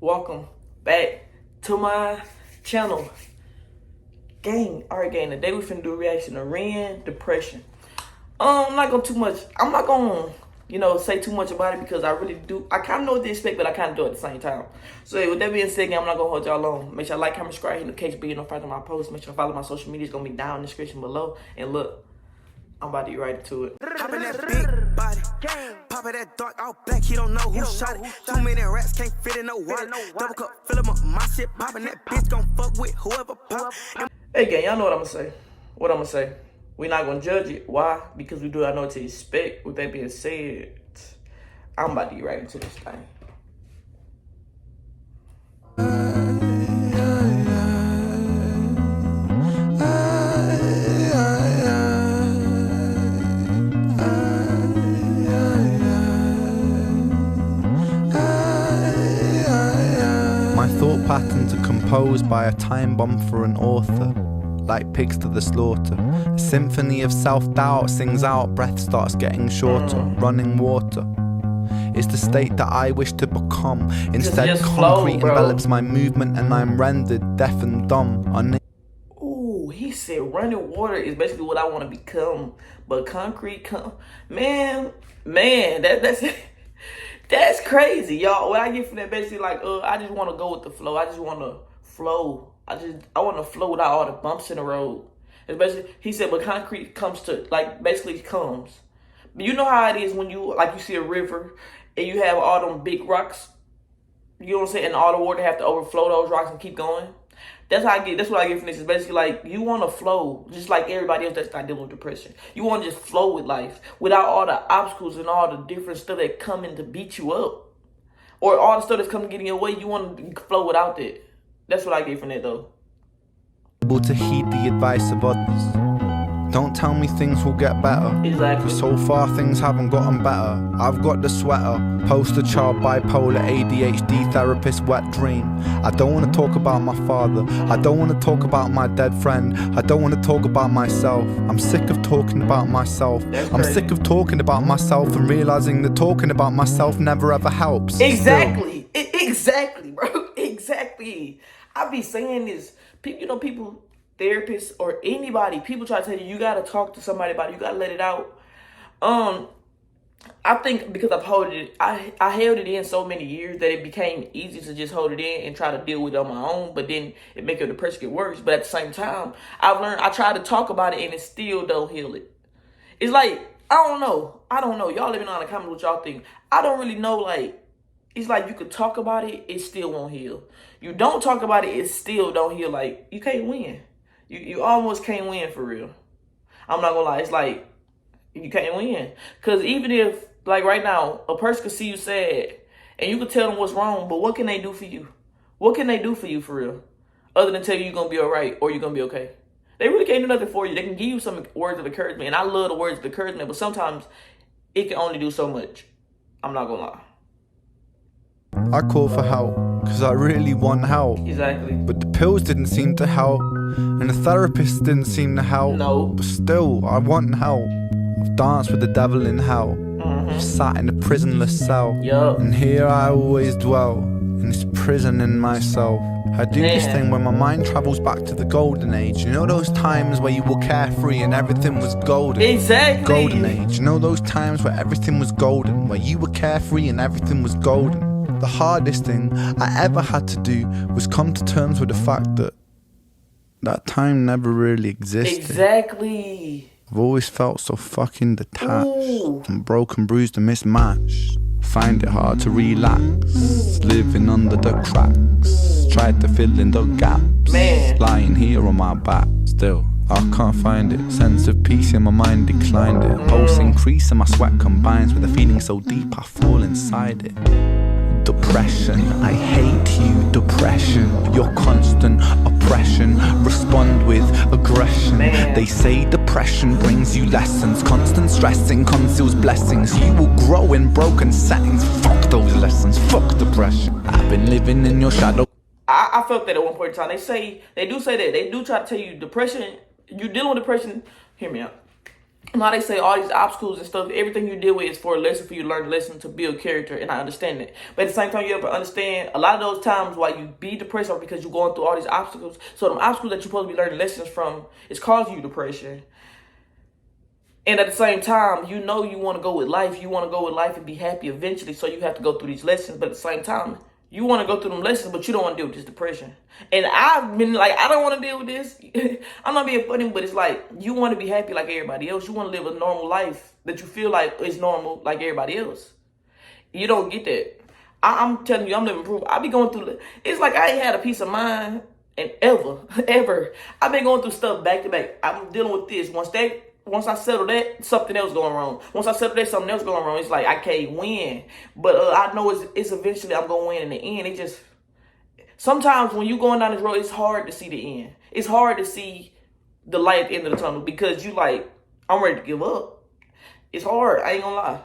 welcome back to my channel. Alright gang, today we finna do a reaction to Ren Depression. I'm not gonna say too much about it because I kinda know what to expect, but I kinda do it at the same time. So with that being said, gang, I'm not gonna hold y'all long. Make sure you like, comment, subscribe, hit the notification bell, notified of my posts. Make sure you follow my social media, it's gonna be down in the description below. And look, I'm about to get right into it. Poppin' that big body, poppin' that dark out black, he don't know who shot it. Too many rats can't fit in no wallet. Double cup, fill him up, my shit poppin', that bitch gon' fuck with whoever pop. Hey gang, y'all know what I'm gonna say. We're not gonna judge it. Why? Because we do not know what to expect. With that being said, I'm about to get right into this thing. My thought patterns are composed by a time bomb for an author, like pigs to the slaughter. A symphony of self-doubt sings out, breath starts getting shorter, running water. It's the state that I wish to become. Instead, concrete envelops my movement and I'm rendered deaf and dumb. Ooh, he said running water is basically what I want to become, but concrete man, that's crazy, y'all. What I get from that basically like, I just want to go with the flow. I just want to flow. I want to flow without all the bumps in the road. It's basically, he said, but concrete comes. But you know how it is when you see a river and you have all them big rocks. You know what I'm saying? And all the water have to overflow those rocks and keep going. That's what I get from this. It's basically like you want to flow just like everybody else that's not dealing with depression. You want to just flow with life without all the obstacles and all the different stuff that come in to beat you up. Or all the stuff that's coming to get in your way. You want to flow without that. That's what I get from that though. Able to heed the advice of others. Don't tell me things will get better. Exactly. Cause so far things haven't gotten better. I've got the sweater, poster child, bipolar, ADHD, therapist, wet dream. I don't want to talk about my father. I don't want to talk about my dead friend. I don't want to talk about myself. I'm sick of talking about myself. I'm sick of talking about myself and realizing that talking about myself never ever helps. Exactly. Exactly, bro. Exactly. I be saying this. People, therapists or anybody, people try to tell you gotta talk to somebody about it, you gotta let it out. I think because I held it in so many years that it became easy to just hold it in and try to deal with it on my own, but then it make your depression get worse. But at the same time, I've learned I try to talk about it and it still don't heal it. It's like, I don't know. Y'all let me know in the comments what y'all think. I don't really know, it's like you could talk about it, it still won't heal. You don't talk about it, it still don't heal. Like, you can't win. You almost can't win for real. I'm not gonna lie. It's like, you can't win. Because even if, like right now, a person could see you sad and you could tell them what's wrong, but what can they do for you? What can they do for you for real? Other than tell you you're gonna be all right or you're gonna be okay. They really can't do nothing for you. They can give you some words of encouragement. And I love the words of encouragement, but sometimes it can only do so much. I'm not gonna lie. I call for help, cause I really want help. Exactly. But the pills didn't seem to help, and the therapist didn't seem to help. No. But still, I want help. I've danced with the devil in hell. I've sat in a prisonless cell. Yup. And here I always dwell, in this prison in myself. I do this thing where my mind travels back to the golden age. You know those times where you were carefree and everything was golden? Exactly. Golden age. You know those times where everything was golden, where you were carefree and everything was golden? The hardest thing I ever had to do was come to terms with the fact that that time never really existed. Exactly. I've always felt so fucking detached. Ooh. And broken, bruised and mismatched. Find it hard to relax, living under the cracks. Tried to fill in the gaps, lying here on my back. Still, I can't find it. Sense of peace in my mind declined it. Pulse increase and my sweat combines with a feeling so deep I fall inside it. Depression, I hate you, depression. Your constant oppression, respond with aggression. They say depression brings you lessons. Constant stressing conceals blessings. You will grow in broken settings. Fuck those lessons, fuck depression. I've been living in your shadow. I felt that at one point in time. They do say that. They do try to tell you depression, you dealing with depression, hear me out. Now they say all these obstacles and stuff, everything you deal with is for a lesson, for you to learn a lesson to build character, and I understand that. But at the same time, you have to understand a lot of those times why you be depressed are because you're going through all these obstacles. So the obstacles that you're supposed to be learning lessons from is causing you depression. And at the same time, you know you want to go with life. You want to go with life and be happy eventually, so you have to go through these lessons. But at the same time, you want to go through them lessons, but you don't want to deal with this depression. And I've been like, I don't want to deal with this. I'm not being funny, but it's like, you want to be happy like everybody else. You want to live a normal life that you feel like is normal like everybody else. You don't get that. I'm telling you, I'm living proof. I be going through, it's like I ain't had a peace of mind and ever. I've been going through stuff back to back. I'm dealing with this. Once I settle that, something else going wrong. Once I settle that, something else going wrong. It's like I can't win. But I know it's eventually I'm going to win in the end. It just, sometimes when you going down this road, it's hard to see the end. It's hard to see the light at the end of the tunnel because you like, I'm ready to give up. It's hard. I ain't going to lie.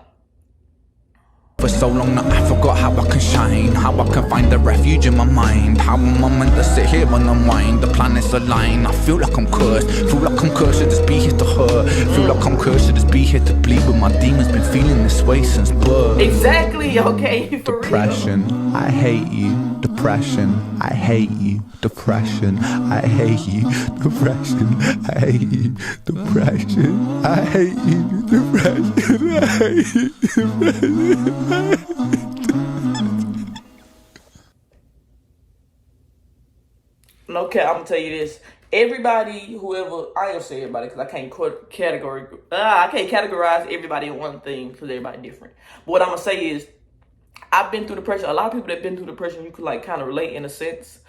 For so long that I forgot how I can shine, how I can find a refuge in my mind, how am I meant to sit here and unwind? The planets align, I feel like I'm cursed, feel like I'm cursed to just be here to hurt, feel like I'm cursed to just be here to bleed, but my demons been feeling this way since birth. Exactly, okay, for Depression, real. I hate you. Depression, I hate you. Depression, I hate you. Depression, I hate you. Depression, I hate you. Depression, I hate you. Depression. Okay, I'm gonna tell you this. Everybody, whoever, I ain't gonna say everybody because I can't categorize everybody in one thing because everybody different. But what I'm gonna say is, I've been through depression. A lot of people that been through depression, you could like kind of relate in a sense.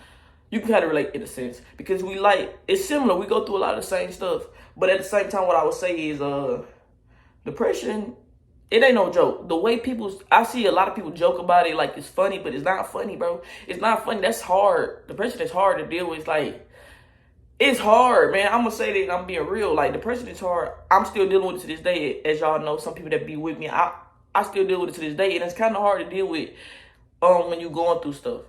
You can kind of relate in a sense because we like, it's similar. We go through a lot of the same stuff. But at the same time, what I would say is, depression, it ain't no joke. The way I see a lot of people joke about it like it's funny, but it's not funny, bro. It's not funny. That's hard. Depression is hard to deal with. It's like, it's hard, man. I'm gonna say that and I'm being real. Like, depression is hard. I'm still dealing with it to this day. As y'all know, some people that be with me, I still deal with it to this day. And it's kind of hard to deal with when you're going through stuff.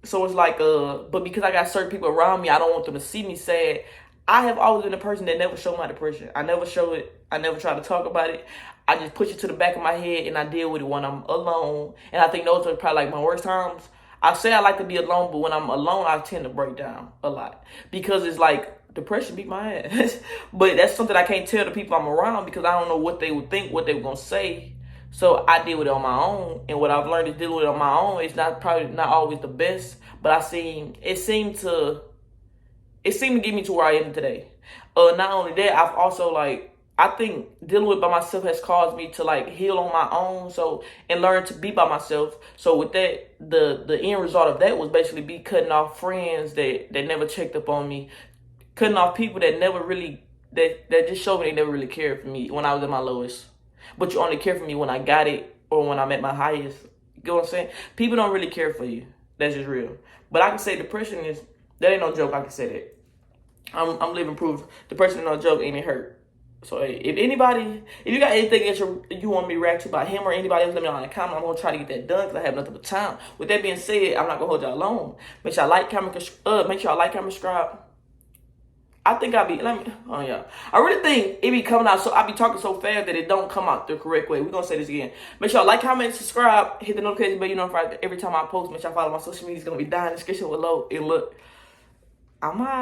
So it's like, but because I got certain people around me, I don't want them to see me sad. I have always been a person that never showed my depression. I never show it. I never try to talk about it. I just push it to the back of my head and I deal with it when I'm alone. And I think those are probably like my worst times. I say I like to be alone, but when I'm alone, I tend to break down a lot. Because it's like, depression beat my ass. But that's something I can't tell the people I'm around because I don't know what they would think, what they were going to say. So I deal with it on my own. And what I've learned is dealing with it on my own. It's probably not always the best. But it seemed to get me to where I am today. Not only that, I've also I think dealing with it by myself has caused me to heal on my own. So, and learn to be by myself. So with that, the end result of that was basically be cutting off friends that never checked up on me, cutting off people that never really, that just showed me they never really cared for me when I was at my lowest. But you only care for me when I got it or when I'm at my highest. You know what I'm saying? People don't really care for you. That's just real. But I can say depression that ain't no joke. I can say that. I'm living proof. Depression ain't no joke, and it hurt. So hey, if you got anything that you want me to react to about him or anybody else, let me know in the comment. I'm gonna try to get that done because I have nothing but time. With that being said, I'm not gonna hold y'all long. Make sure y'all like, comment, subscribe. I think I really think it be coming out, so I be talking so fast that it don't come out the correct way. We're gonna say this again. Make sure y'all like, comment, subscribe, hit the notification bell, you know, every time I post. Make sure y'all follow my social media. It's gonna be down in the description below. And look, I'm out.